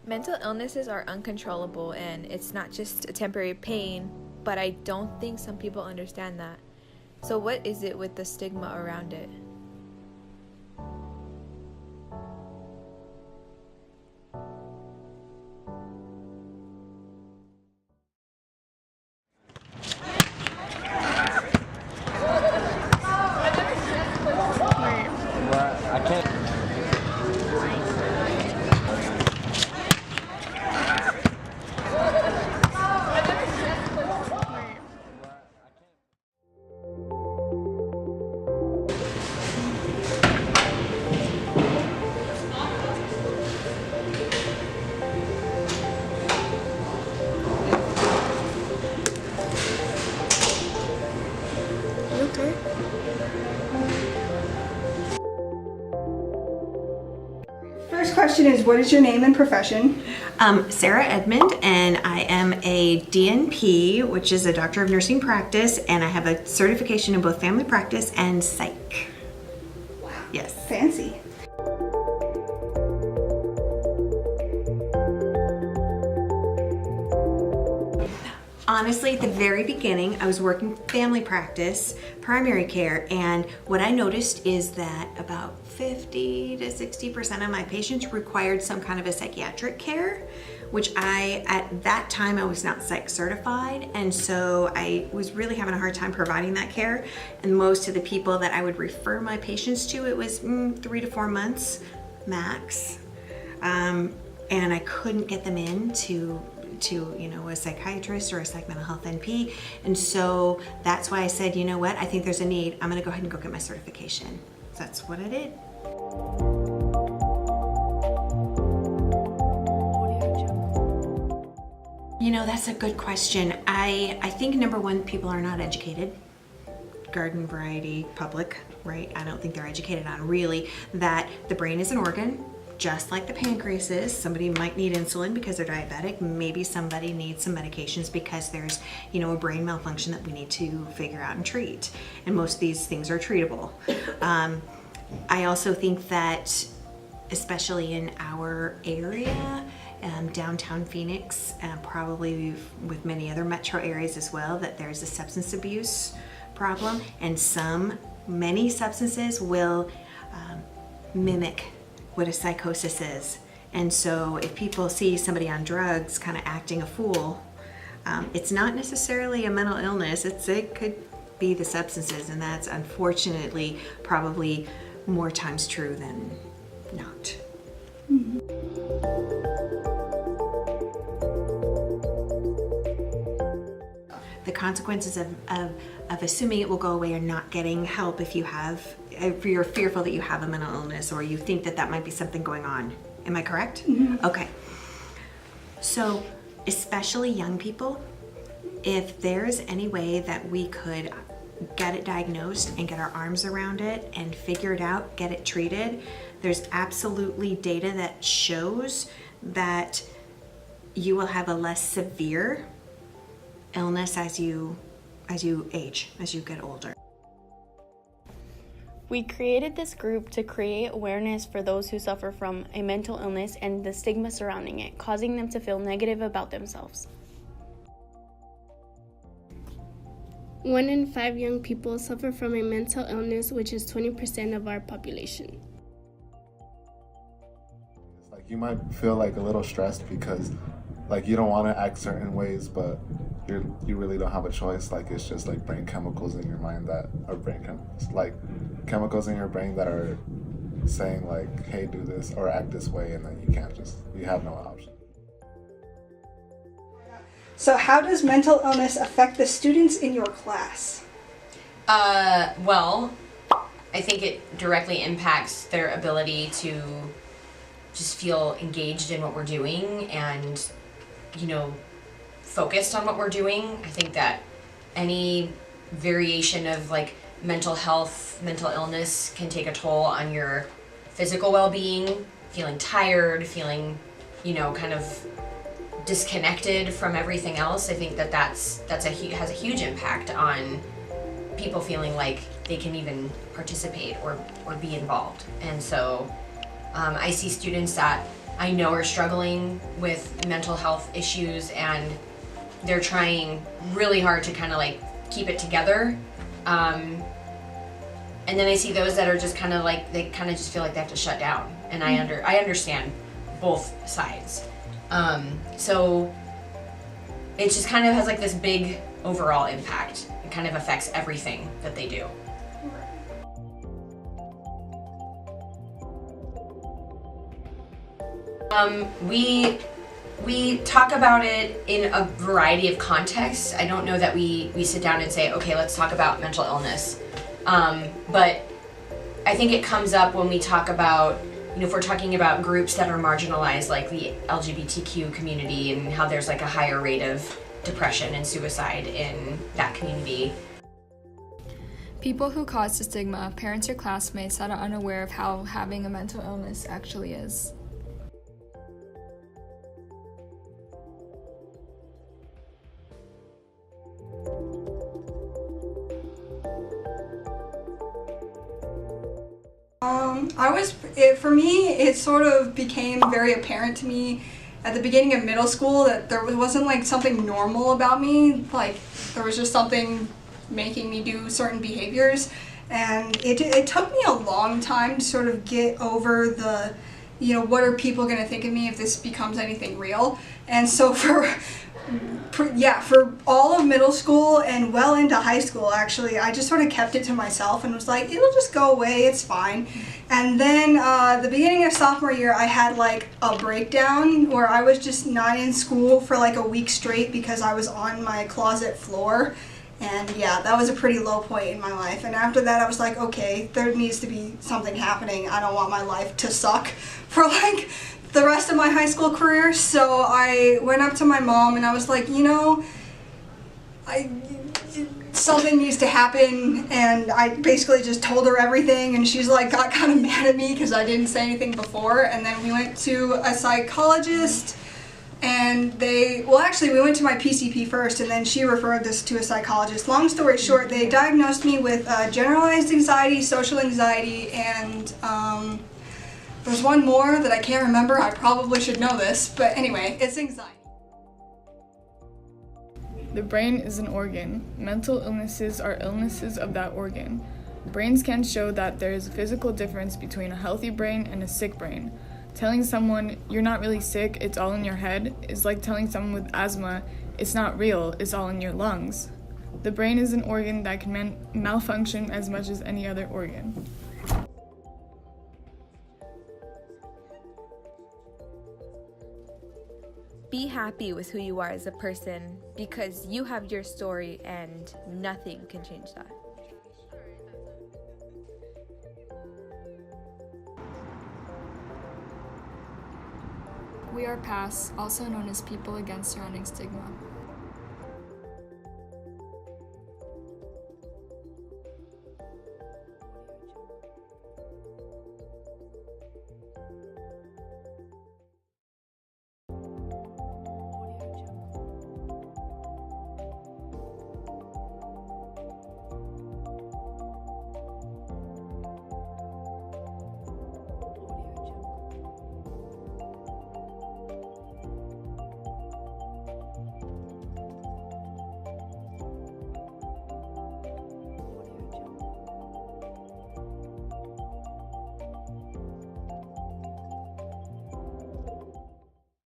Mental illnesses are uncontrollable and it's not just a temporary pain, but I don't think some people understand that. So what is it with the stigma around it? First question is, what is your name and profession? Sarah Edmond, and I am a DNP, which is a Doctor of Nursing Practice, and I have a certification in both family practice and psych. Wow. Yes. Fancy. Honestly, at the very beginning, I was working family practice, primary care, and what I noticed is that about 50 to 60% of my patients required some kind of a psychiatric care, which at that time, I was not psych certified, and so I was really having a hard time providing that care. And most of the people that I would refer my patients to, it was 3 to 4 months max, and I couldn't get them in to a psychiatrist or a psych mental health NP. And so that's why I said, you know what, I think there's a need. I'm gonna go ahead and go get my certification. So that's what I did. You know, that's a good question. I think number one, people are not educated. Garden variety public, right? I don't think they're educated on really that the brain is an organ, just like the pancreas is. Somebody might need insulin because they're diabetic. Maybe somebody needs some medications because there's, a brain malfunction that we need to figure out and treat. And most of these things are treatable. I also think that, especially in our area, downtown Phoenix, probably with many other metro areas as well, that there's a substance abuse problem, and many substances will mimic what a psychosis is. And so if people see somebody on drugs kind of acting a fool, it's not necessarily a mental illness. It could be the substances, and that's unfortunately probably more times true than not. Mm-hmm. The consequences of assuming it will go away or not getting help if you're fearful that you have a mental illness or you think that might be something going on. Am I correct? Mm-hmm. Okay. So, especially young people, if there's any way that we could get it diagnosed and get our arms around it and figure it out, get it treated, there's absolutely data that shows that you will have a less severe illness as you age, as you get older. We created this group to create awareness for those who suffer from a mental illness and the stigma surrounding it, causing them to feel negative about themselves. 1 in 5 young people suffer from a mental illness, which is 20% of our population. You might feel a little stressed because you don't want to act certain ways, but you really don't have a choice. It's just brain chemicals in your mind that are chemicals in your brain that are saying hey, do this or act this way, and then you have no option. So how does mental illness affect the students in your class? Well, I think it directly impacts their ability to just feel engaged in what we're doing and, focused on what we're doing. I think that any variation of mental health, mental illness can take a toll on your physical well-being, feeling tired, feeling, kind of disconnected from everything else. I think that has a huge impact on people feeling like they can even participate or be involved. And so I see students that I know are struggling with mental health issues, and they're trying really hard to kind of like keep it together. And then I see those that are just kind of like, they kind of just feel like they have to shut down. And I understand both sides. So it just kind of has like this big overall impact. It kind of affects everything that they do. We talk about it in a variety of contexts. I don't know that we sit down and say, okay, let's talk about mental illness. But I think it comes up when we talk about, if we're talking about groups that are marginalized, like the LGBTQ community, and how there's like a higher rate of depression and suicide in that community. People who cause the stigma, parents or classmates that are unaware of how having a mental illness actually is. For me, it sort of became very apparent to me at the beginning of middle school that there wasn't like something normal about me, like there was just something making me do certain behaviors, and it took me a long time to sort of get over the, what are people going to think of me if this becomes anything real. And so for all of middle school and well into high school, actually, I just sort of kept it to myself and was like, it'll just go away, it's fine. And then the beginning of sophomore year, I had like a breakdown where I was just not in school for like a week straight because I was on my closet floor. And yeah, that was a pretty low point in my life. And after that, I was like, okay, there needs to be something happening. I don't want my life to suck for like the rest of my high school career. So I went up to my mom and I was like, something needs to happen, and I basically just told her everything, and she's like got kind of mad at me because I didn't say anything before. And then we went to a psychologist, and we went to my PCP first, and then she referred this to a psychologist. Long story short, they diagnosed me with generalized anxiety, social anxiety, and there's one more that I can't remember. I probably should know this, but anyway, it's anxiety. The brain is an organ. Mental illnesses are illnesses of that organ. Brain scans show that there is a physical difference between a healthy brain and a sick brain. Telling someone, you're not really sick, it's all in your head, is like telling someone with asthma, it's not real, it's all in your lungs. The brain is an organ that can malfunction as much as any other organ. Be happy with who you are as a person, because you have your story and nothing can change that. We are P.A.S.S, also known as People Against Surrounding Stigma.